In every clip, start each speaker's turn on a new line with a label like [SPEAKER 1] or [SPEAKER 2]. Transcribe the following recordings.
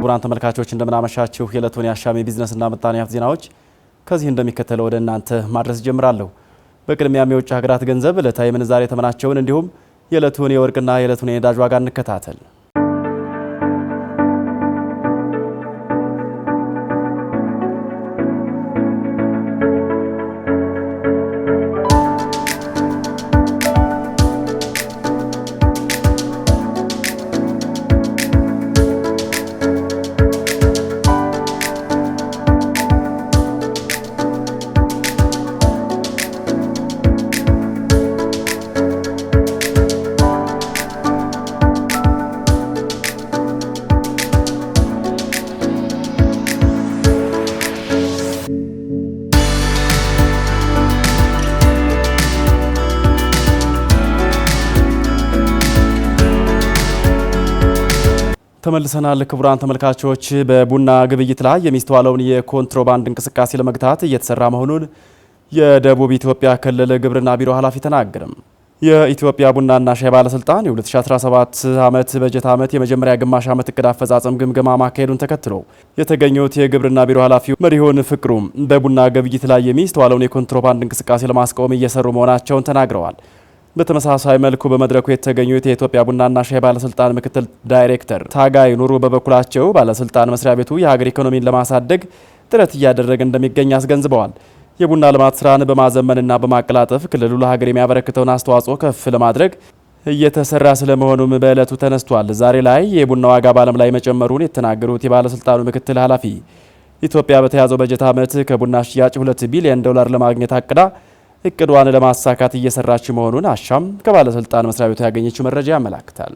[SPEAKER 1] ክቡራን ተመልካቾች እንደምናመሻችሁ። የዕለቱን የአሻም ቢዝነስና ምጣኔ ሀብት ዜናዎች ከዚህ እንደሚከተለው ወደ እናንተ ማድረስ ጀምራለሁ። በቅድሚያም የውጭ ሀገራት ገንዘብ ዕለታዊ ምንዛሬ ተመናቸውን እንዲሁም የዕለቱን የወርቅና የዕለቱን የነዳጅ ዋጋ እንከታተል። ተመልሰናል። ክቡራን ተመልካቾች በቡና ግብይት ላይ የሚስተዋለውን የኮንትሮባንድ እንቅስቃሴ ለመግታት እየተሰራ መሆኑን የደቡብ ኢትዮጵያ ክልል ግብርና ቢሮ ኃላፊ ተናገረም። የኢትዮጵያ ቡናና ሻይ ባለስልጣን የ2017 ዓመት በጀት ዓመት የመጀመሪያ ግማሽ ዓመት እቅድ አፈጻጸም ግምገማ ማካሄዱን ተከትሎ የተገኙት የግብርና ቢሮ ኃላፊው መሪሆን ፍቅሩ በቡና ግብይት ላይ የሚስተዋለውን የኮንትሮባንድ እንቅስቃሴ ለማስቆም እየሰሩ መሆናቸውን ተናግረዋል። በተመሳሳይ መልኩ በመድረኩ የተገኙት የኢትዮጵያ ቡናና ሻይ ባለስልጣን ምክትል ዳይሬክተር ታጋይ ኑሩ በበኩላቸው ባለስልጣን መስሪያ ቤቱ የሀገር ኢኮኖሚን ለማሳደግ ጥረት እያደረገ እንደሚገኝ አስገንዝበዋል። የቡና ልማት ስራን በማዘመንና በማቀላጠፍ ክልሉ ለሀገር የሚያበረክተውን አስተዋጽኦ ከፍ ለማድረግ እየተሰራ ስለመሆኑም በዕለቱ ተነስቷል። ዛሬ ላይ የቡና ዋጋ በዓለም ላይ መጨመሩን የተናገሩት የባለስልጣኑ ምክትል ኃላፊ ኢትዮጵያ በተያዘው በጀት ዓመት ከቡና ሽያጭ $2 ቢሊዮን ለማግኘት አቅዳ እቅዷን ለማሳካት እየሰራች መሆኑን አሻም ከባለስልጣን መስሪያ ቤቱ ያገኘችው መረጃ ያመላክታል።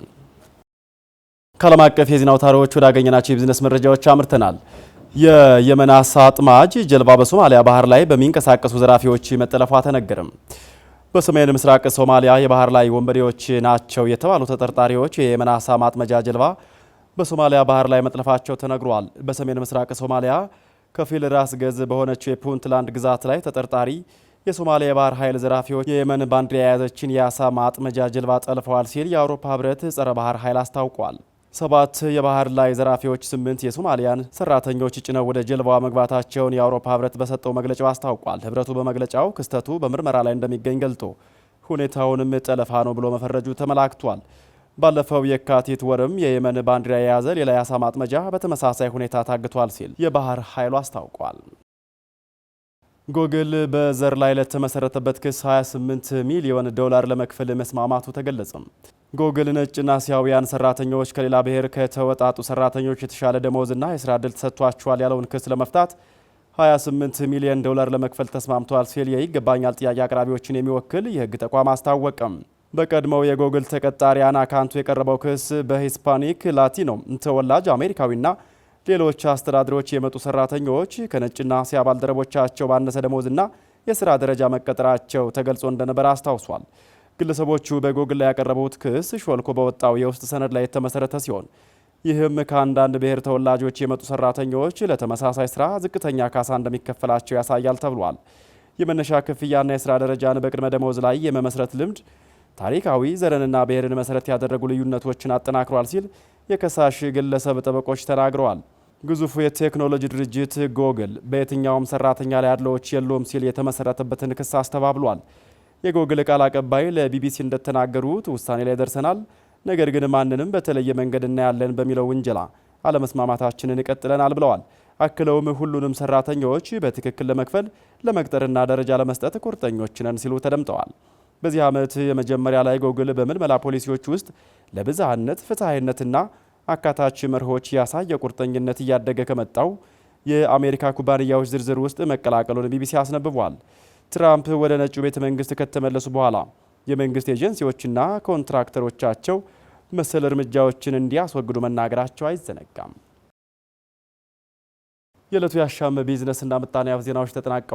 [SPEAKER 1] ከዓለም አቀፍ የዜና አውታሮች ወዳገኘናቸው የቢዝነስ መረጃዎች አምርተናል። የየመን አሳ አጥማጅ ጀልባ በሶማሊያ ባህር ላይ በሚንቀሳቀሱ ዘራፊዎች መጠለፏ ተነገረም። በሰሜን ምስራቅ ሶማሊያ የባህር ላይ ወንበዴዎች ናቸው የተባሉ ተጠርጣሪዎች የየመን አሳ ማጥመጃ ጀልባ በሶማሊያ ባህር ላይ መጥለፋቸው ተነግሯል። በሰሜን ምስራቅ ሶማሊያ ከፊል ራስ ገዝ በሆነችው የፑንትላንድ ግዛት ላይ ተጠርጣሪ የሶማሊያ የባህር ኃይል ዘራፊዎች የየመን ባንዲራ የያዘችን የአሳ ማጥመጃ ጀልባ ጠልፈዋል ሲል የአውሮፓ ህብረት ጸረ ባህር ኃይል አስታውቋል። 7 የባህር ላይ ዘራፊዎች 8 የሶማሊያን ሰራተኞች ጭነው ወደ ጀልባዋ መግባታቸውን የአውሮፓ ህብረት በሰጠው መግለጫው አስታውቋል። ህብረቱ በመግለጫው ክስተቱ በምርመራ ላይ እንደሚገኝ ገልጦ ሁኔታውንም ጠለፋ ነው ብሎ መፈረጁ ተመላክቷል። ባለፈው የካቲት ወርም የየመን ባንዲራ የያዘ ሌላ የአሳ ማጥመጃ በተመሳሳይ ሁኔታ ታግቷል ሲል የባህር ኃይሉ አስታውቋል። ጎግል በዘር ላይ ለተመሰረተበት ክስ $28 ሚሊዮን ለመክፈል መስማማቱ ተገለጸ። ጎግል ነጭና እስያውያን ሰራተኞች ከሌላ ብሔር ከተወጣጡ ሰራተኞች የተሻለ ደሞዝና የስራ ዕድል ተሰጥቷቸዋል ያለውን ክስ ለመፍታት $28 ሚሊዮን ለመክፈል ተስማምቷል ሲል የይገባኛል ጥያቄ አቅራቢዎችን የሚወክል የህግ ተቋም አስታወቀም። በቀድሞው የጎግል ተቀጣሪ አና ካንቱ የቀረበው ክስ በሂስፓኒክ ላቲኖ ተወላጅ አሜሪካዊና ሌሎች አስተዳደሮች የመጡ ሰራተኞች ከነጭና እስያ ባልደረቦቻቸው ባነሰ ደሞዝና የስራ ደረጃ መቀጠራቸው ተገልጾ እንደነበር አስታውሷል። ግለሰቦቹ በጎግል ላይ ያቀረቡት ክስ ሾልኮ በወጣው የውስጥ ሰነድ ላይ የተመሰረተ ሲሆን ይህም ከአንዳንድ ብሔር ተወላጆች የመጡ ሰራተኞች ለተመሳሳይ ስራ ዝቅተኛ ካሳ እንደሚከፈላቸው ያሳያል ተብሏል። የመነሻ ክፍያና የስራ ደረጃን በቅድመ ደሞዝ ላይ የመመስረት ልምድ ታሪካዊ ዘርንና ብሔርን መሰረት ያደረጉ ልዩነቶችን አጠናክሯል ሲል የከሳሽ ግለሰብ ጠበቆች ተናግረዋል። ግዙፉ የቴክኖሎጂ ድርጅት ጎግል በየትኛውም ሰራተኛ ላይ አድሎዎች የሉም ሲል የተመሰረተበትን ክስ አስተባብሏል። የጎግል ቃል አቀባይ ለቢቢሲ እንደተናገሩት ውሳኔ ላይ ደርሰናል፣ ነገር ግን ማንንም በተለየ መንገድ እናያለን በሚለው ውንጀላ አለመስማማታችንን ቀጥለናል ብለዋል። አክለውም ሁሉንም ሰራተኞች በትክክል ለመክፈል ለመቅጠርና ደረጃ ለመስጠት ቁርጠኞች ነን ሲሉ ተደምጠዋል። በዚህ ዓመት የመጀመሪያ ላይ ጎግል በምልመላ ፖሊሲዎች ውስጥ ለብዝሃነት ፍትሐዊነትና አካታች መርሆች ያሳየ ቁርጠኝነት እያደገ ከመጣው የአሜሪካ ኩባንያዎች ዝርዝር ውስጥ መቀላቀሉን ቢቢሲ አስነብቧል። ትራምፕ ወደ ነጩ ቤተ መንግስት ከተመለሱ በኋላ የመንግስት ኤጀንሲዎችና ኮንትራክተሮቻቸው መሰል እርምጃዎችን እንዲያስወግዱ መናገራቸው አይዘነጋም። የዕለቱ የአሻም ቢዝነስና ምጣኔ ሀብት ዜናዎች ተጠናቀዋል።